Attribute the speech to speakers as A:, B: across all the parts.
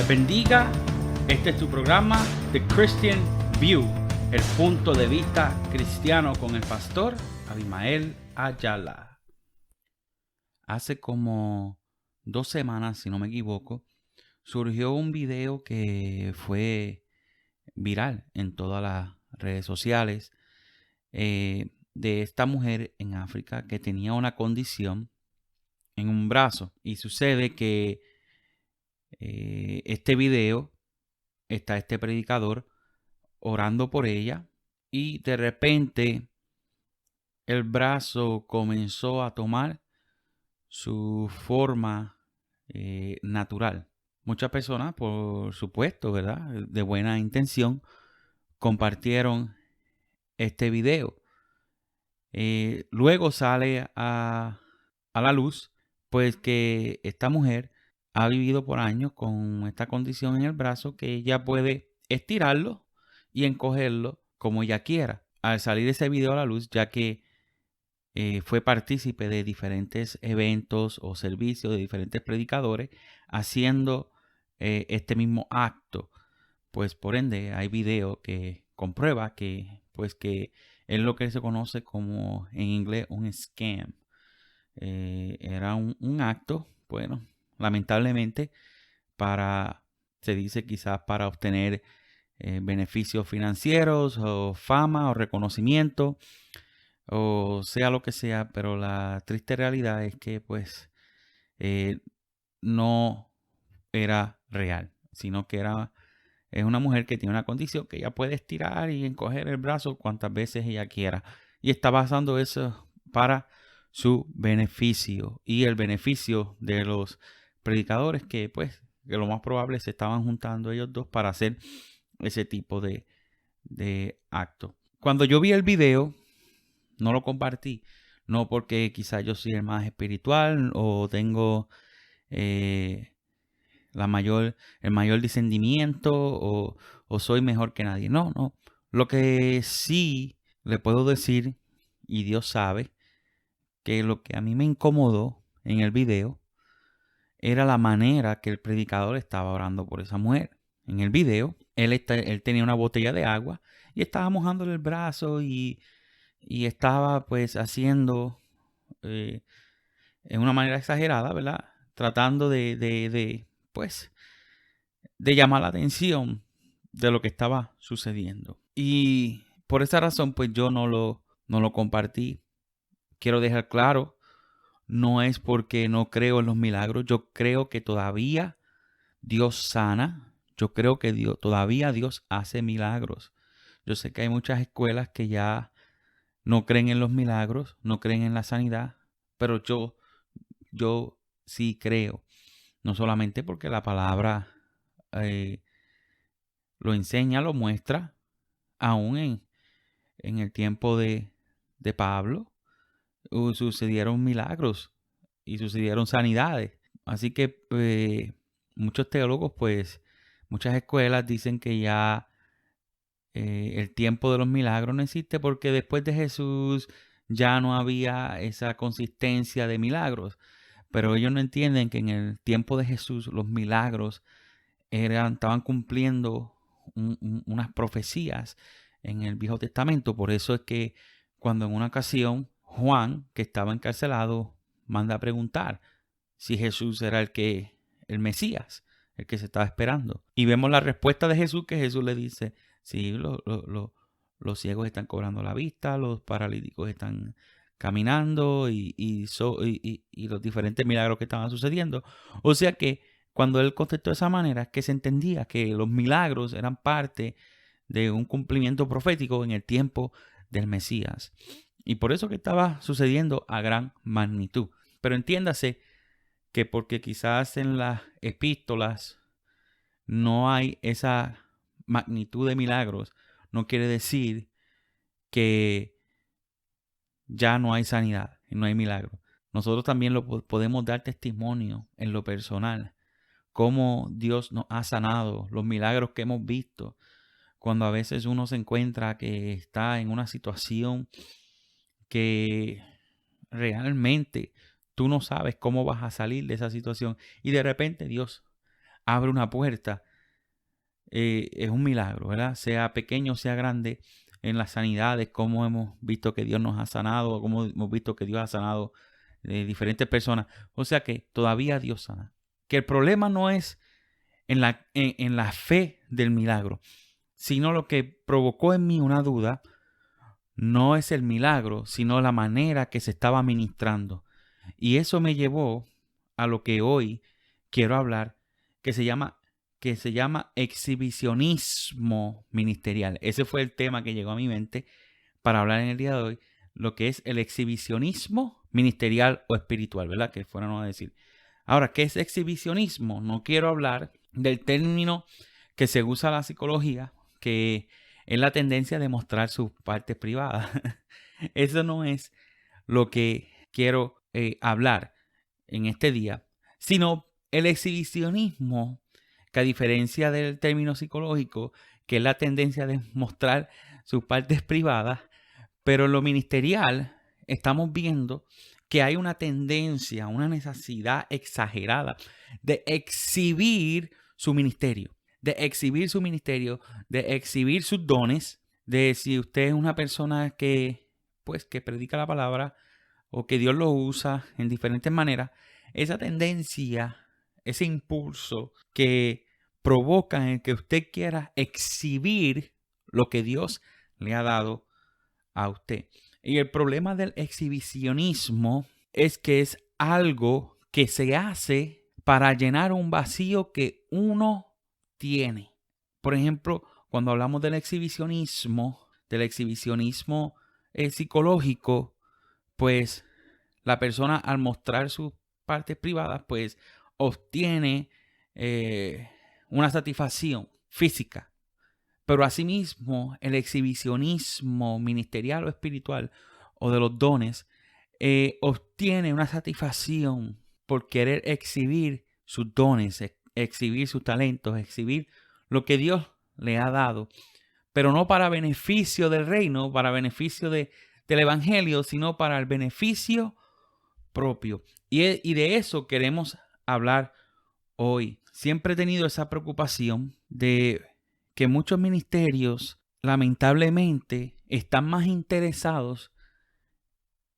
A: Les bendiga. Este es tu programa The Christian View, el punto de vista cristiano con el pastor Abimael Ayala. Hace como 2 semanas, si no me equivoco, surgió un video que fue viral en todas las redes sociales de esta mujer en África que tenía una condición en un brazo. Y sucede que este video está este predicador orando por ella y de repente el brazo comenzó a tomar su forma natural. Muchas personas, por supuesto, ¿verdad?, de buena intención, compartieron este video. Luego sale a la luz, pues que esta mujer ha vivido por años con esta condición en el brazo, que ella puede estirarlo y encogerlo como ella quiera. Al salir ese video a la luz, ya que fue partícipe de diferentes eventos o servicios de diferentes predicadores haciendo este mismo acto, pues por ende hay video que comprueba que es lo que se conoce como en inglés un scam. Era un acto, bueno, lamentablemente se dice quizás para obtener beneficios financieros o fama o reconocimiento o sea lo que sea, pero la triste realidad es que pues no era real, sino que es una mujer que tiene una condición que ella puede estirar y encoger el brazo cuantas veces ella quiera. Y está basando eso para su beneficio y el beneficio de los predicadores que lo más probable se estaban juntando ellos dos para hacer ese tipo de acto. Cuando yo vi el video, no lo compartí, no porque quizás yo soy el más espiritual o tengo el mayor discernimiento o soy mejor que nadie. No. Lo que sí le puedo decir, y Dios sabe, que lo que a mí me incomodó en el video era la manera que el predicador estaba orando por esa mujer. En el video, él tenía una botella de agua y estaba mojándole el brazo y estaba pues haciendo en una manera exagerada, ¿verdad?, tratando de llamar la atención de lo que estaba sucediendo. Y por esa razón, pues yo no lo compartí. Quiero dejar claro, no es porque no creo en los milagros. Yo creo que todavía Dios sana. Yo creo que todavía Dios hace milagros. Yo sé que hay muchas escuelas que ya no creen en los milagros, no creen en la sanidad, pero yo sí creo. No solamente porque la palabra lo enseña, lo muestra, aún en el tiempo de Pablo, sucedieron milagros y sucedieron sanidades. Así que muchos teólogos, muchas escuelas dicen que ya el tiempo de los milagros no existe porque después de Jesús ya no había esa consistencia de milagros. Pero ellos no entienden que en el tiempo de Jesús los milagros estaban cumpliendo unas profecías en el Viejo Testamento. Por eso es que cuando en una ocasión Juan, que estaba encarcelado, manda a preguntar si Jesús era el Mesías, el que se estaba esperando. Y vemos la respuesta de Jesús, que Jesús le dice: sí, los ciegos están cobrando la vista, los paralíticos están caminando y los diferentes milagros que estaban sucediendo. O sea que cuando él contestó de esa manera, es que se entendía que los milagros eran parte de un cumplimiento profético en el tiempo del Mesías. Y por eso que estaba sucediendo a gran magnitud. Pero entiéndase que porque quizás en las epístolas no hay esa magnitud de milagros, no quiere decir que ya no hay sanidad y no hay milagro. Nosotros también podemos dar testimonio en lo personal, cómo Dios nos ha sanado, los milagros que hemos visto, cuando a veces uno se encuentra que está en una situación que realmente tú no sabes cómo vas a salir de esa situación y de repente Dios abre una puerta, es un milagro, ¿verdad? Sea pequeño, sea grande, en las sanidades, como hemos visto que Dios nos ha sanado, como hemos visto que Dios ha sanado diferentes personas. O sea que todavía Dios sana. Que el problema no es en la fe del milagro, sino lo que provocó en mí una duda no es el milagro, sino la manera que se estaba ministrando. Y eso me llevó a lo que hoy quiero hablar, que se llama exhibicionismo ministerial. Ese fue el tema que llegó a mi mente para hablar en el día de hoy, lo que es el exhibicionismo ministerial o espiritual, ¿verdad? Que fueran a decir. Ahora, ¿qué es exhibicionismo? No quiero hablar del término que se usa en la psicología, que es la tendencia de mostrar sus partes privadas. Eso no es lo que quiero hablar en este día, sino el exhibicionismo, que a diferencia del término psicológico, que es la tendencia de mostrar sus partes privadas, pero en lo ministerial estamos viendo que hay una tendencia, una necesidad exagerada de exhibir su ministerio, de exhibir sus dones, de si usted es una persona que predica la palabra o que Dios lo usa en diferentes maneras, esa tendencia, ese impulso que provoca en el que usted quiera exhibir lo que Dios le ha dado a usted. Y el problema del exhibicionismo es que es algo que se hace para llenar un vacío que uno tiene. Por ejemplo, cuando hablamos del exhibicionismo psicológico, pues la persona al mostrar sus partes privadas, pues obtiene una satisfacción física. Pero asimismo, el exhibicionismo ministerial o espiritual o de los dones obtiene una satisfacción por querer exhibir sus dones, exhibir sus talentos, exhibir lo que Dios le ha dado, pero no para beneficio del reino, para beneficio del evangelio, sino para el beneficio propio. Y de eso queremos hablar hoy. Siempre he tenido esa preocupación de que muchos ministerios lamentablemente están más interesados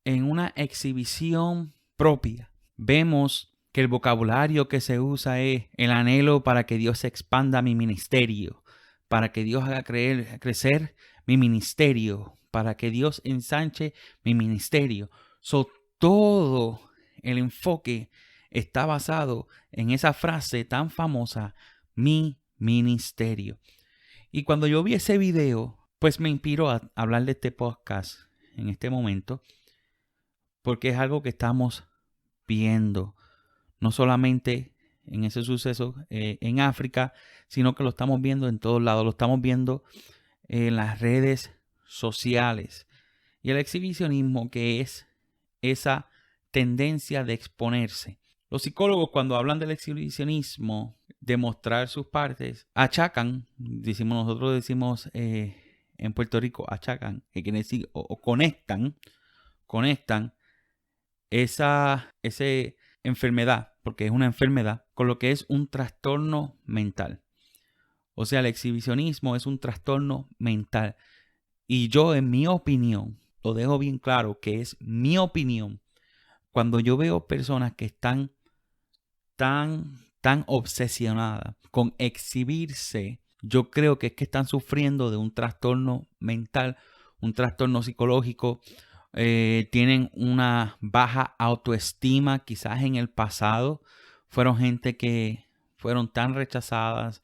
A: en una exhibición propia. Vemos que el vocabulario que se usa es el anhelo para que Dios expanda mi ministerio, para que Dios haga crecer mi ministerio, para que Dios ensanche mi ministerio. Todo el enfoque está basado en esa frase tan famosa, mi ministerio. Y cuando yo vi ese video, pues me inspiró a hablar de este podcast en este momento, porque es algo que estamos viendo, no solamente en ese suceso en África, sino que lo estamos viendo en todos lados, lo estamos viendo en las redes sociales. Y el exhibicionismo, que es esa tendencia de exponerse. Los psicólogos, cuando hablan del exhibicionismo, de mostrar sus partes, achacan, nosotros decimos en Puerto Rico, achacan, que quiere decir, o conectan esa enfermedad, porque es una enfermedad, con lo que es un trastorno mental. O sea, el exhibicionismo es un trastorno mental. Y yo, en mi opinión, lo dejo bien claro que es mi opinión, cuando yo veo personas que están tan obsesionadas con exhibirse, yo creo que es que están sufriendo de un trastorno mental, un trastorno psicológico, tienen una baja autoestima, quizás en el pasado fueron gente que fueron tan rechazadas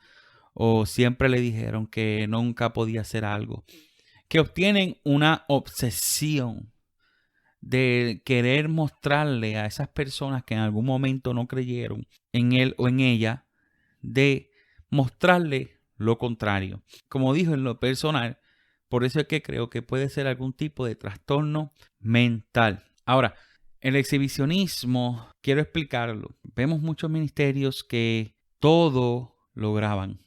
A: o siempre le dijeron que nunca podía hacer algo, que obtienen una obsesión de querer mostrarle a esas personas que en algún momento no creyeron en él o en ella, de mostrarle lo contrario. Como dijo, en lo personal, por eso es que creo que puede ser algún tipo de trastorno mental. Ahora, el exhibicionismo, quiero explicarlo. Vemos muchos ministerios que todo lo graban.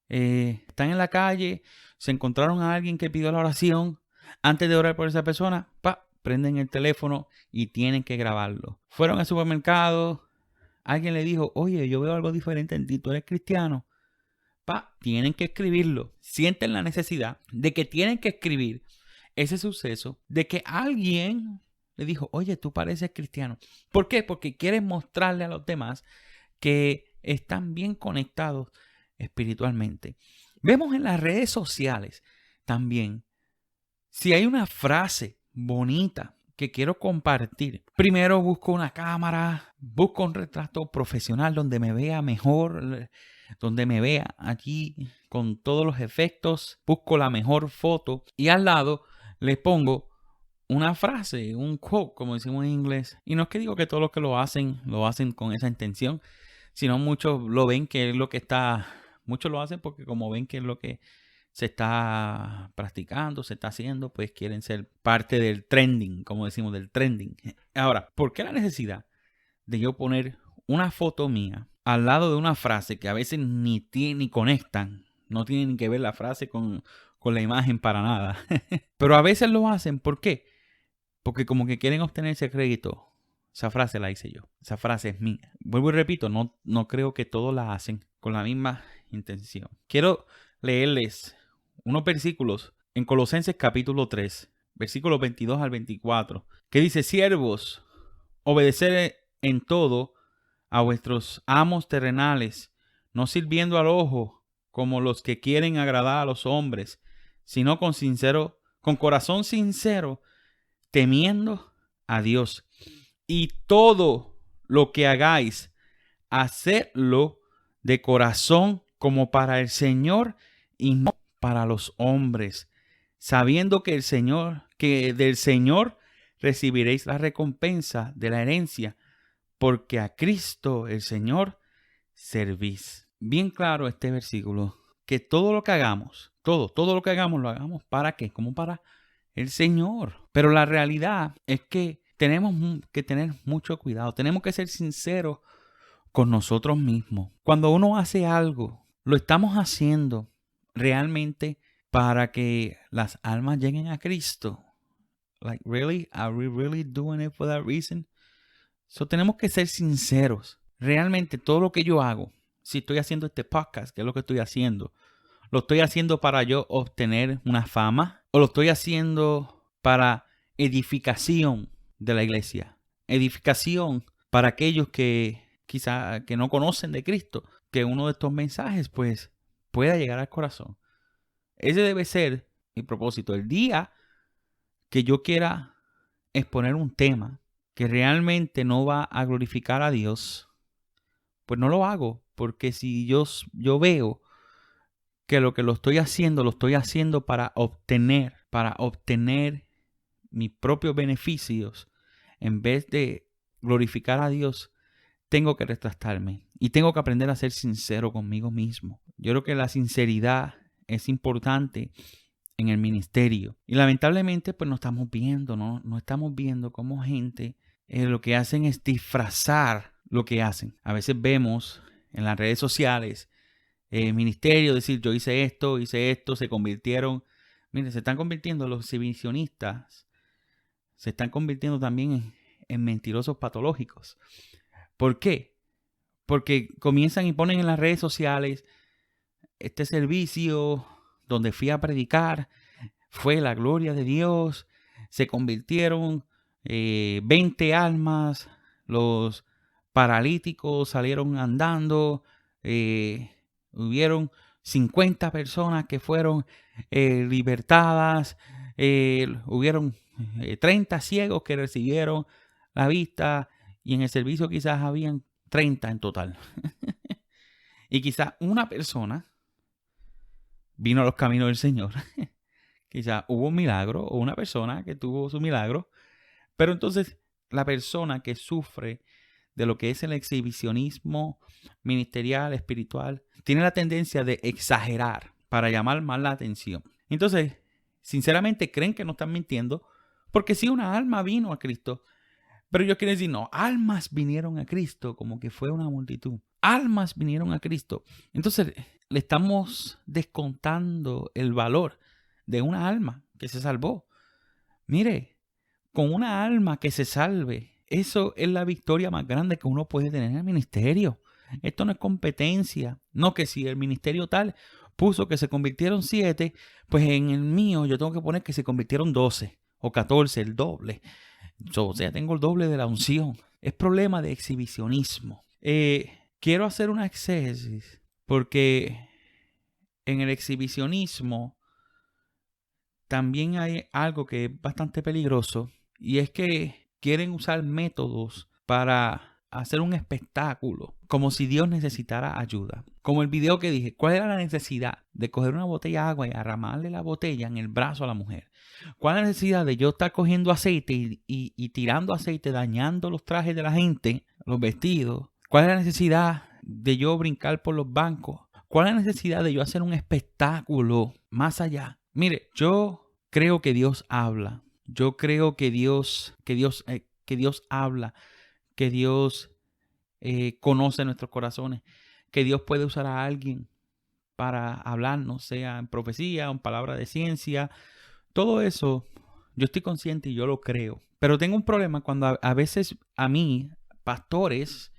A: Están en la calle, se encontraron a alguien que pidió la oración. Antes de orar por esa persona, prenden el teléfono y tienen que grabarlo. Fueron al supermercado, alguien le dijo, oye, yo veo algo diferente en ti, tú eres cristiano. Tienen que escribirlo. Sienten la necesidad de que tienen que escribir ese suceso de que alguien le dijo, oye, tú pareces cristiano. ¿Por qué? Porque quieren mostrarle a los demás que están bien conectados espiritualmente. Vemos en las redes sociales también, si hay una frase bonita que quiero compartir, primero busco una cámara, busco un retrato profesional donde me vea mejor, donde me vea aquí con todos los efectos, busco la mejor foto y al lado le pongo una frase, un quote, como decimos en inglés. Y no es que digo que todos los que lo hacen con esa intención, sino muchos lo ven que es lo que está, muchos lo hacen porque como ven que es lo que se está practicando, se está haciendo, pues quieren ser parte del trending, como decimos, del trending. Ahora, ¿por qué la necesidad de yo poner una foto mía al lado de una frase que a veces ni conectan? No tienen que ver la frase con la imagen para nada. Pero a veces lo hacen, ¿por qué? Porque como que quieren obtener ese crédito. Esa frase la hice yo. Esa frase es mía. Vuelvo y repito, no creo que todos la hacen con la misma intención. Quiero leerles unos versículos en Colosenses capítulo 3, versículos 22 al 24, que dice, siervos, obedeced en todo a vuestros amos terrenales, no sirviendo al ojo como los que quieren agradar a los hombres, sino con corazón sincero, temiendo a Dios. Y todo lo que hagáis, hacedlo de corazón como para el Señor y no para los hombres, sabiendo que del Señor recibiréis la recompensa de la herencia, porque a Cristo el Señor servís. Bien claro este versículo, que todo lo que hagamos, todo lo que hagamos, lo hagamos ¿para qué? Como para el Señor. Pero la realidad es que tenemos que tener mucho cuidado. Tenemos que ser sinceros con nosotros mismos. Cuando uno hace algo, lo estamos haciendo realmente para que las almas lleguen a Cristo. Like, really? Are we really doing it for that reason? So, tenemos que ser sinceros. Realmente todo lo que yo hago, si estoy haciendo este podcast, que es lo que estoy haciendo, ¿lo estoy haciendo para yo obtener una fama? ¿O lo estoy haciendo para edificación de la iglesia? Edificación para aquellos que quizá que no conocen de Cristo. Que uno de estos mensajes pues pueda llegar al corazón. Ese debe ser mi propósito. El día que yo quiera exponer un tema que realmente no va a glorificar a Dios, pues no lo hago. Porque si yo veo que lo estoy haciendo para obtener mis propios beneficios, en vez de glorificar a Dios, tengo que retractarme y tengo que aprender a ser sincero conmigo mismo. Yo creo que la sinceridad es importante en el ministerio. Y lamentablemente, pues no estamos viendo, no estamos viendo cómo gente lo que hacen es disfrazar lo que hacen. A veces vemos en las redes sociales ministerio, decir yo hice esto, se convirtieron, miren, se están convirtiendo los exhibicionistas, se están convirtiendo también en mentirosos patológicos. ¿Por qué? Porque comienzan y ponen en las redes sociales este servicio donde fui a predicar, fue la gloria de Dios, se convirtieron 20 almas, los paralíticos salieron andando, hubieron 50 personas que fueron libertadas. Hubieron 30 ciegos que recibieron la vista. Y en el servicio quizás habían 30 en total. Y quizás una persona vino a los caminos del Señor. Quizás hubo un milagro o una persona que tuvo su milagro. Pero entonces la persona que sufre de lo que es el exhibicionismo ministerial, espiritual, tiene la tendencia de exagerar para llamar más la atención. Entonces, sinceramente creen que no están mintiendo, porque si una alma vino a Cristo, pero ellos quieren decir, no, almas vinieron a Cristo, como que fue una multitud. Almas vinieron a Cristo. Entonces, le estamos descontando el valor de una alma que se salvó. Mire, con una alma que se salve, eso es la victoria más grande que uno puede tener en el ministerio. Esto no es competencia. No que si el ministerio tal puso que se convirtieron 7, pues en el mío yo tengo que poner que se convirtieron 12 o 14, el doble. O sea, tengo el doble de la unción. Es problema de exhibicionismo. Quiero hacer una exégesis porque en el exhibicionismo también hay algo que es bastante peligroso, y es que quieren usar métodos para hacer un espectáculo, como si Dios necesitara ayuda. Como el video que dije, ¿cuál era la necesidad de coger una botella de agua y arramarle la botella en el brazo a la mujer? ¿Cuál es la necesidad de yo estar cogiendo aceite y tirando aceite, dañando los trajes de la gente, los vestidos? ¿Cuál es la necesidad de yo brincar por los bancos? ¿Cuál es la necesidad de yo hacer un espectáculo más allá? Mire, yo creo que Dios habla. Yo creo que Dios habla, que Dios conoce nuestros corazones, que Dios puede usar a alguien para hablarnos, sea en profecía, en palabra de ciencia. Todo eso yo estoy consciente y yo lo creo. Pero tengo un problema cuando a veces a mí, pastores,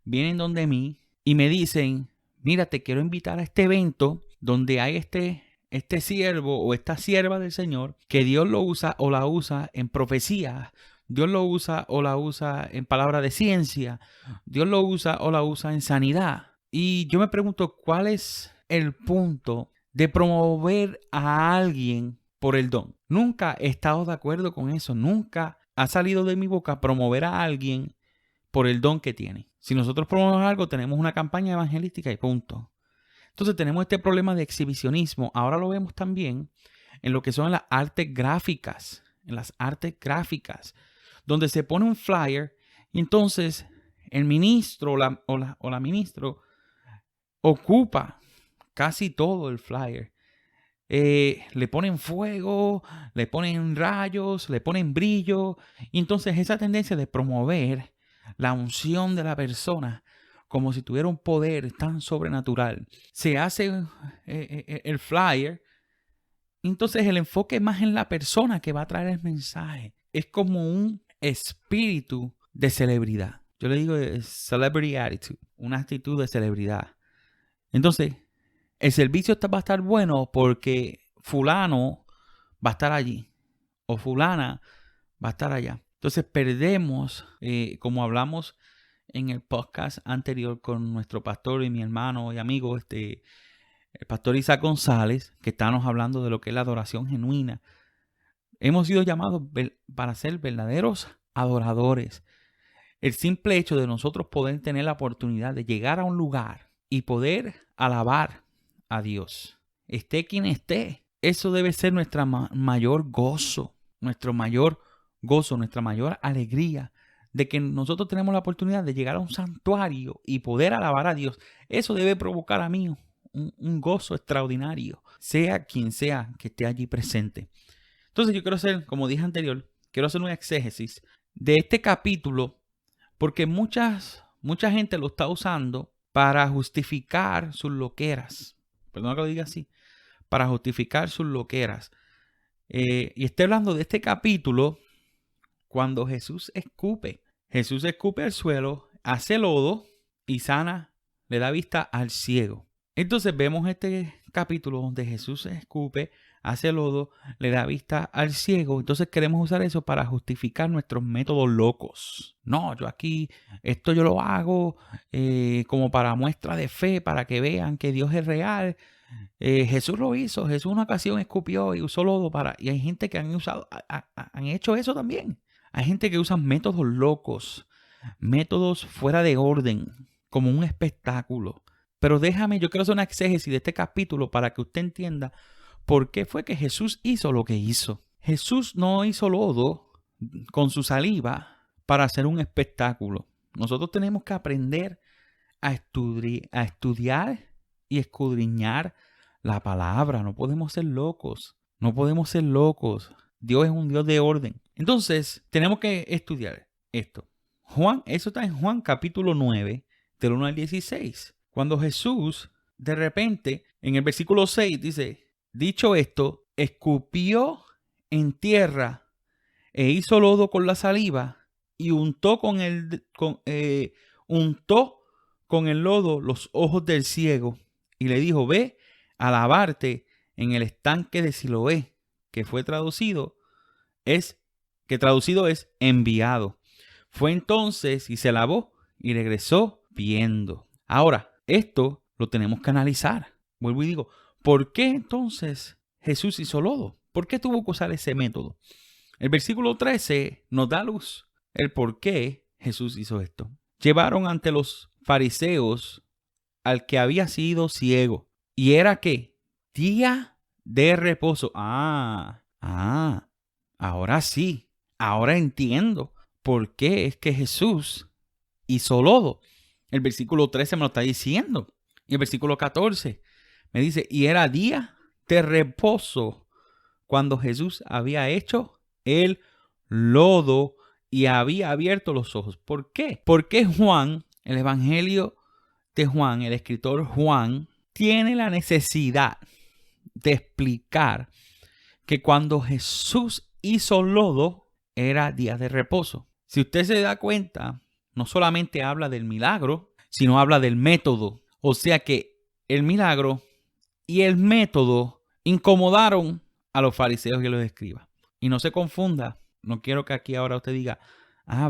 A: vienen donde mí y me dicen, mira, te quiero invitar a este evento donde hay este siervo o esta sierva del Señor, que Dios lo usa o la usa en profecía, Dios lo usa o la usa en palabra de ciencia, Dios lo usa o la usa en sanidad. Y yo me pregunto, ¿cuál es el punto de promover a alguien por el don? Nunca he estado de acuerdo con eso, nunca ha salido de mi boca promover a alguien por el don que tiene. Si nosotros promovemos algo, tenemos una campaña evangelística y punto. Entonces tenemos este problema de exhibicionismo. Ahora lo vemos también en lo que son las artes gráficas. En las artes gráficas, donde se pone un flyer y entonces el ministro o la ministro ocupa casi todo el flyer. Le ponen fuego, le ponen rayos, le ponen brillo. Y entonces esa tendencia de promover la unción de la persona como si tuviera un poder tan sobrenatural. Se hace el flyer. Entonces el enfoque es más en la persona que va a traer el mensaje. Es como un espíritu de celebridad. Yo le digo celebrity attitude, una actitud de celebridad. Entonces, el servicio va a estar bueno porque fulano va a estar allí o fulana va a estar allá. Entonces perdemos, como hablamos en el podcast anterior con nuestro pastor y mi hermano y amigo, el pastor Isaac González, que estábamos hablando de lo que es la adoración genuina. Hemos sido llamados para ser verdaderos adoradores. El simple hecho de nosotros poder tener la oportunidad de llegar a un lugar y poder alabar a Dios, esté quien esté, eso debe ser nuestra mayor gozo, nuestra mayor alegría, de que nosotros tenemos la oportunidad de llegar a un santuario y poder alabar a Dios. Eso debe provocar a mí un gozo extraordinario, sea quien sea que esté allí presente. Entonces yo quiero hacer, como dije anterior, quiero hacer un exégesis de este capítulo, porque mucha gente lo está usando para justificar sus loqueras. Perdón que lo diga así. Para justificar sus loqueras. Y estoy hablando de este capítulo cuando Jesús escupe. Jesús escupe al suelo, hace lodo y sana, le da vista al ciego. Entonces vemos este capítulo donde Jesús escupe, hace lodo, le da vista al ciego. Entonces queremos usar eso para justificar nuestros métodos locos. No, yo aquí, esto yo lo hago como para muestra de fe, para que vean que Dios es real. Jesús lo hizo. Jesús una ocasión escupió y usó lodo y hay gente que han hecho eso también. Hay gente que usa métodos locos, métodos fuera de orden, como un espectáculo. Pero yo quiero hacer una exégesis de este capítulo para que usted entienda por qué fue que Jesús hizo lo que hizo. Jesús no hizo lodo con su saliva para hacer un espectáculo. Nosotros tenemos que aprender a estudiar y escudriñar la palabra. No podemos ser locos. No podemos ser locos. Dios es un Dios de orden. Entonces, tenemos que estudiar esto. Eso está en Juan capítulo 9, del 1 al 16. Cuando Jesús, de repente, en el versículo 6 dice, dicho esto, escupió en tierra e hizo lodo con la saliva y untó untó con el lodo los ojos del ciego y le dijo, ve a lavarte en el estanque de Siloé, que traducido es enviado. Fue entonces y se lavó y regresó viendo. Ahora, esto lo tenemos que analizar. Vuelvo y digo, ¿por qué entonces Jesús hizo lodo? ¿Por qué tuvo que usar ese método? El versículo 13 nos da luz el por qué Jesús hizo esto. Llevaron ante los fariseos al que había sido ciego. ¿Y era qué? Día de reposo. Ahora sí. Ahora entiendo por qué es que Jesús hizo lodo. El versículo 13 me lo está diciendo. Y el versículo 14 me dice, y era día de reposo cuando Jesús había hecho el lodo y había abierto los ojos. ¿Por qué? Porque Juan, el evangelio de Juan, el escritor Juan, tiene la necesidad de explicar que cuando Jesús hizo lodo era día de reposo. Si usted se da cuenta, no solamente habla del milagro, sino habla del método. O sea que el milagro y el método incomodaron a los fariseos y a los escribas. Y no se confunda, no quiero que aquí ahora usted diga,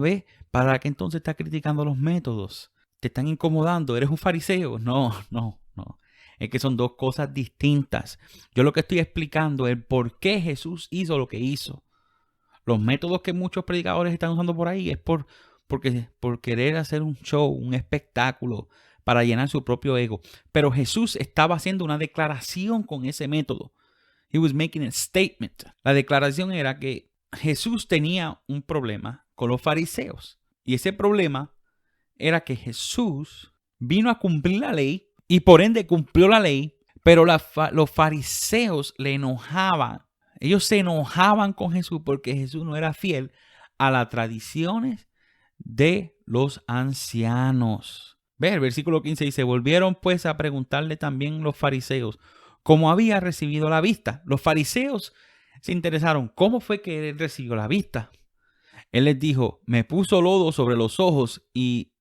A: ve, ¿para qué entonces está criticando los métodos? Te están incomodando, eres un fariseo. No. Es que son dos cosas distintas. Yo lo que estoy explicando es por qué Jesús hizo lo que hizo. Los métodos que muchos predicadores están usando por ahí es por querer hacer un show, un espectáculo, para llenar su propio ego. Pero Jesús estaba haciendo una declaración con ese método. He was making a statement. La declaración era que Jesús tenía un problema con los fariseos. Y ese problema era que Jesús vino a cumplir la ley y por ende cumplió la ley, pero los fariseos le enojaban. Ellos se enojaban con Jesús porque Jesús no era fiel a las tradiciones de los ancianos. Ve, el versículo 15 dice, volvieron pues a preguntarle también los fariseos cómo había recibido la vista. Los fariseos se interesaron, ¿cómo fue que él recibió la vista? Él les dijo, me puso lodo sobre los ojos y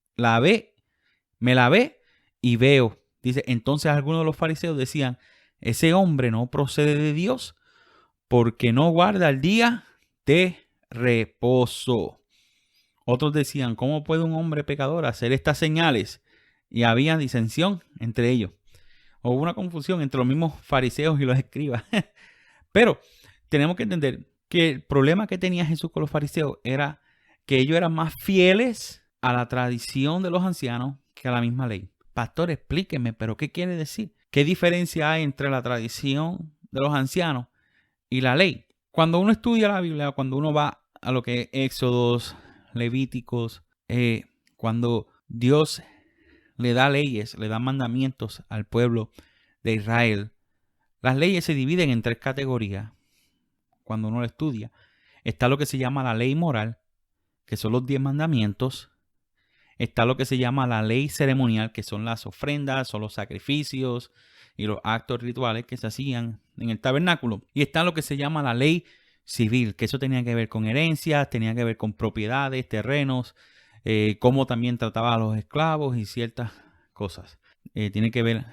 A: me lavé y veo. Dice, entonces algunos de los fariseos decían, ese hombre no procede de Dios porque no guarda el día de reposo. Otros decían, ¿cómo puede un hombre pecador hacer estas señales? Y había disensión entre ellos. Hubo una confusión entre los mismos fariseos y los escribas. Pero tenemos que entender que el problema que tenía Jesús con los fariseos era que ellos eran más fieles a la tradición de los ancianos que a la misma ley. Pastor, explíqueme, ¿pero qué quiere decir? ¿Qué diferencia hay entre la tradición de los ancianos y la ley? Cuando uno estudia la Biblia, cuando uno va a lo que es Éxodos, Levíticos, cuando Dios le da leyes, le da mandamientos al pueblo de Israel, las leyes se dividen en 3 categorías. Cuando uno lo estudia, está lo que se llama la ley moral, que son los 10 mandamientos. Está lo que se llama la ley ceremonial, que son las ofrendas, son los sacrificios y los actos rituales que se hacían en el tabernáculo. Y está lo que se llama la ley civil, que eso tenía que ver con herencias, tenía que ver con propiedades, terrenos, cómo también trataba a los esclavos y ciertas cosas. Tiene que ver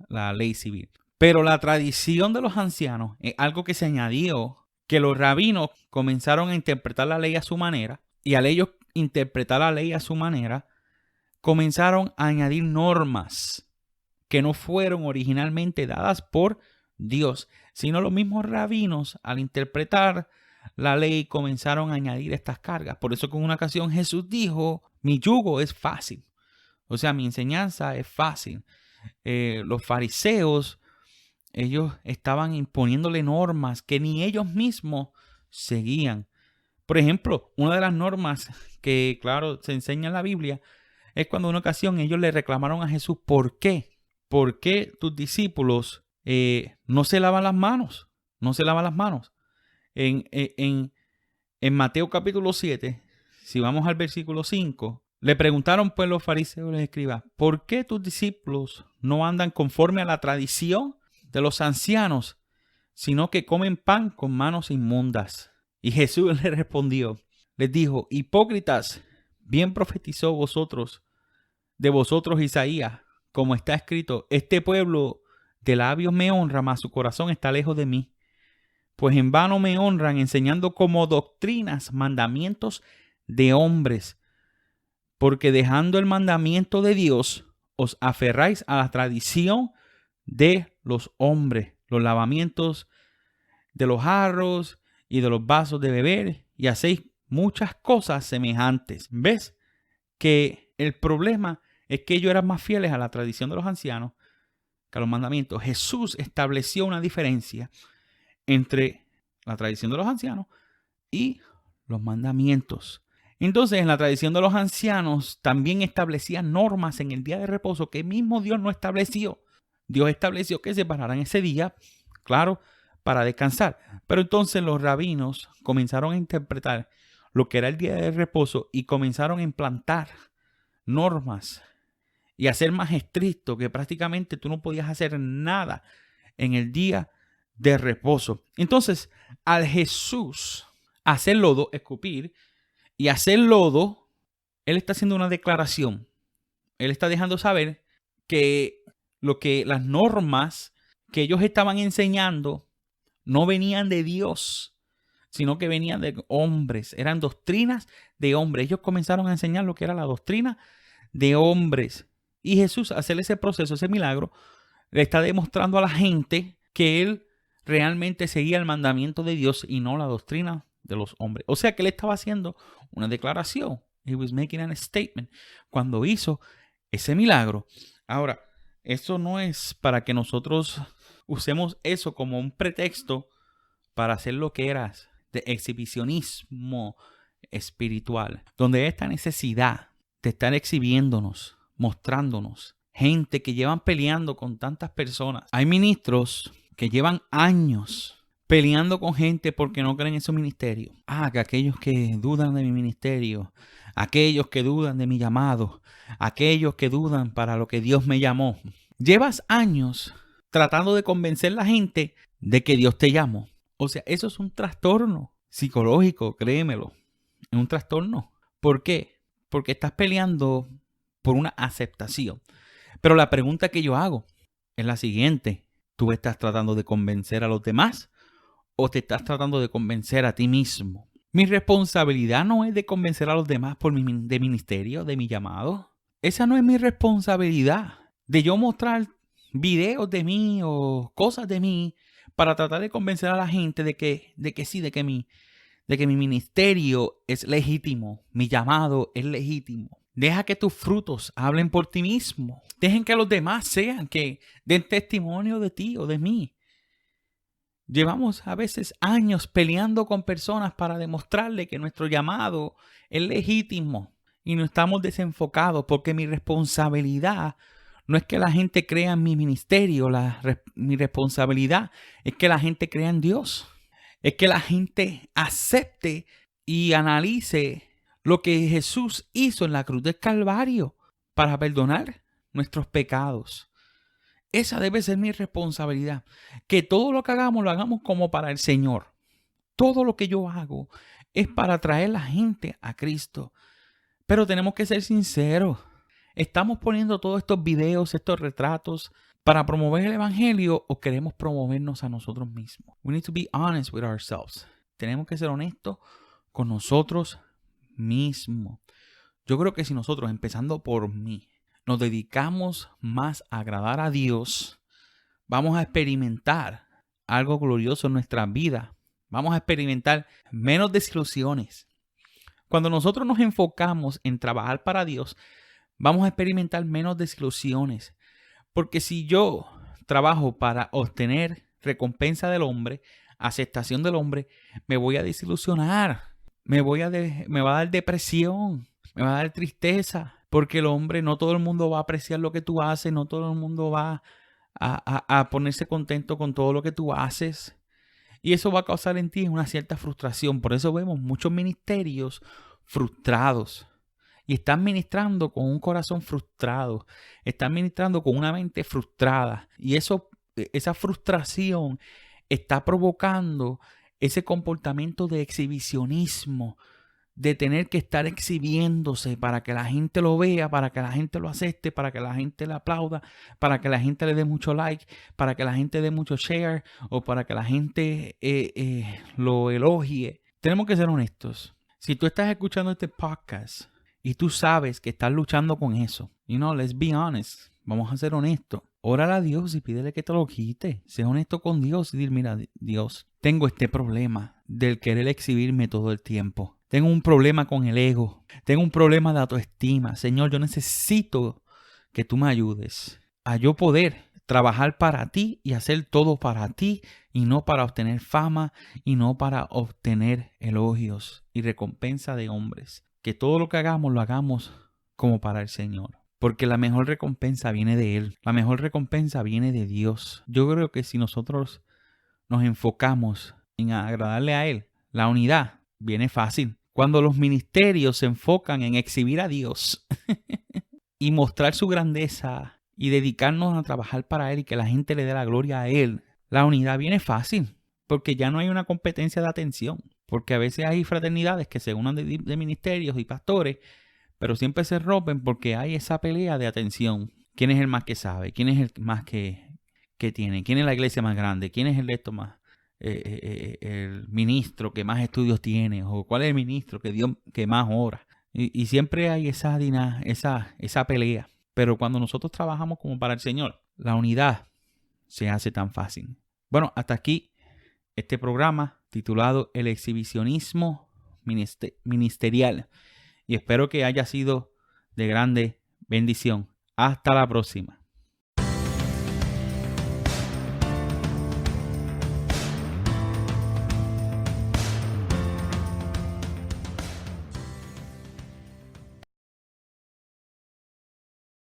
A: la ley civil. Pero la tradición de los ancianos es algo que se añadió, que los rabinos comenzaron a interpretar la ley a su manera, y al ellos interpretar la ley a su manera, comenzaron a añadir normas que no fueron originalmente dadas por Dios, sino los mismos rabinos al interpretar la ley comenzaron a añadir estas cargas. Por eso que en una ocasión Jesús dijo, mi yugo es fácil, o sea, mi enseñanza es fácil. Los fariseos, ellos estaban imponiéndole normas que ni ellos mismos seguían. Por ejemplo, una de las normas que, claro, se enseña en la Biblia es cuando en una ocasión ellos le reclamaron a Jesús, ¿por qué? ¿Por qué tus discípulos no se lavan las manos? No se lavan las manos. En Mateo capítulo 7, si vamos al versículo 5, le preguntaron pues los fariseos y los escribas, ¿por qué tus discípulos no andan conforme a la tradición de los ancianos, sino que comen pan con manos inmundas? Y Jesús le respondió, les dijo: hipócritas, bien profetizó de vosotros Isaías, como está escrito: este pueblo de labios me honra, mas su corazón está lejos de mí. Pues en vano me honran, enseñando como doctrinas mandamientos de hombres, porque dejando el mandamiento de Dios, os aferráis a la tradición de los hombres, los lavamientos de los jarros y de los vasos de beber, y hacéis muchas cosas semejantes. ¿Ves? Que el problema es que ellos eran más fieles a la tradición de los ancianos que a los mandamientos. Jesús estableció una diferencia entre la tradición de los ancianos y los mandamientos. Entonces, en la tradición de los ancianos también establecían normas en el día de reposo que mismo Dios no estableció. Dios estableció que se pararan ese día, claro, para descansar. Pero entonces los rabinos comenzaron a interpretar lo que era el día de reposo y comenzaron a implantar normas y a ser más estricto, que prácticamente tú no podías hacer nada en el día de reposo. Entonces, al Jesús hacer lodo, escupir y hacer lodo, Él está haciendo una declaración. Él está dejando saber que las normas que ellos estaban enseñando no venían de Dios, sino que venían de hombres. Eran doctrinas de hombres. Ellos comenzaron a enseñar lo que era la doctrina de hombres. Y Jesús, hacer ese proceso, ese milagro, le está demostrando a la gente que Él realmente seguía el mandamiento de Dios y no la doctrina de los hombres. O sea que Él estaba haciendo una declaración. He was making a statement cuando hizo ese milagro. Ahora, eso no es para que nosotros usemos eso como un pretexto para hacer lo que era de exhibicionismo espiritual, donde esta necesidad de estar exhibiéndonos, mostrándonos, gente que llevan peleando con tantas personas. Hay ministros que llevan años peleando con gente porque no creen en su ministerio. Que aquellos que dudan de mi ministerio, aquellos que dudan de mi llamado, aquellos que dudan para lo que Dios me llamó. Llevas años tratando de convencer a la gente de que Dios te llamó. O sea, eso es un trastorno psicológico, créemelo. Es un trastorno. ¿Por qué? Porque estás peleando por una aceptación. Pero la pregunta que yo hago es la siguiente. ¿Tú estás tratando de convencer a los demás o te estás tratando de convencer a ti mismo? Mi responsabilidad no es de convencer a los demás de ministerio, de mi llamado. Esa no es mi responsabilidad. De yo mostrar videos de mí o cosas de mí para tratar de convencer a la gente de que mi ministerio es legítimo, mi llamado es legítimo. Deja que tus frutos hablen por ti mismo. Dejen que los demás sean, que den testimonio de ti o de mí. Llevamos a veces años peleando con personas para demostrarle que nuestro llamado es legítimo y no estamos desenfocados, porque mi responsabilidad no es que la gente crea en mi ministerio, mi responsabilidad es que la gente crea en Dios. Es que la gente acepte y analice lo que Jesús hizo en la cruz del Calvario para perdonar nuestros pecados. Esa debe ser mi responsabilidad. Que todo lo que hagamos, lo hagamos como para el Señor. Todo lo que yo hago es para traer a la gente a Cristo. Pero tenemos que ser sinceros. ¿Estamos poniendo todos estos videos, estos retratos para promover el evangelio o queremos promovernos a nosotros mismos? We need to be honest with ourselves. Tenemos que ser honestos con nosotros mismos. Yo creo que si nosotros, empezando por mí, nos dedicamos más a agradar a Dios, vamos a experimentar algo glorioso en nuestra vida. Vamos a experimentar menos desilusiones. Cuando nosotros nos enfocamos en trabajar para Dios, vamos a experimentar menos desilusiones. Porque si yo trabajo para obtener recompensa del hombre, aceptación del hombre, me voy a desilusionar. Me va a dar depresión. Me va a dar tristeza. Porque el hombre, no todo el mundo va a apreciar lo que tú haces. No todo el mundo va a ponerse contento con todo lo que tú haces. Y eso va a causar en ti una cierta frustración. Por eso vemos muchos ministerios frustrados. Y están ministrando con un corazón frustrado. Están ministrando con una mente frustrada. Y esa frustración está provocando ese comportamiento de exhibicionismo, de tener que estar exhibiéndose para que la gente lo vea, para que la gente lo acepte, para que la gente le aplauda, para que la gente le dé mucho like, para que la gente dé mucho share o para que la gente lo elogie. Tenemos que ser honestos. Si tú estás escuchando este podcast y tú sabes que estás luchando con eso, let's be honest, vamos a ser honestos. Órale a Dios y pídele que te lo quite. Sé honesto con Dios y dile, mira, Dios, tengo este problema del querer exhibirme todo el tiempo. Tengo un problema con el ego. Tengo un problema de autoestima. Señor, yo necesito que tú me ayudes a yo poder trabajar para ti y hacer todo para ti y no para obtener fama y no para obtener elogios y recompensa de hombres. Que todo lo que hagamos lo hagamos como para el Señor. Porque la mejor recompensa viene de Él. La mejor recompensa viene de Dios. Yo creo que si nosotros nos enfocamos en agradarle a Él, la unidad viene fácil. Cuando los ministerios se enfocan en exhibir a Dios y mostrar su grandeza y dedicarnos a trabajar para Él y que la gente le dé la gloria a Él, la unidad viene fácil. Porque ya no hay una competencia de atención. Porque a veces hay fraternidades que se unan de ministerios y pastores, pero siempre se rompen porque hay esa pelea de atención. ¿Quién es el más que sabe? ¿Quién es el más que tiene? ¿Quién es la iglesia más grande? ¿Quién es el de esto más? El ministro que más estudios tiene, o cuál es el ministro que más ora. Y siempre hay esa pelea. Pero cuando nosotros trabajamos como para el Señor, la unidad se hace tan fácil. Bueno, hasta aquí este programa titulado El exhibicionismo ministerial. Y espero que haya sido de grande bendición. Hasta la próxima.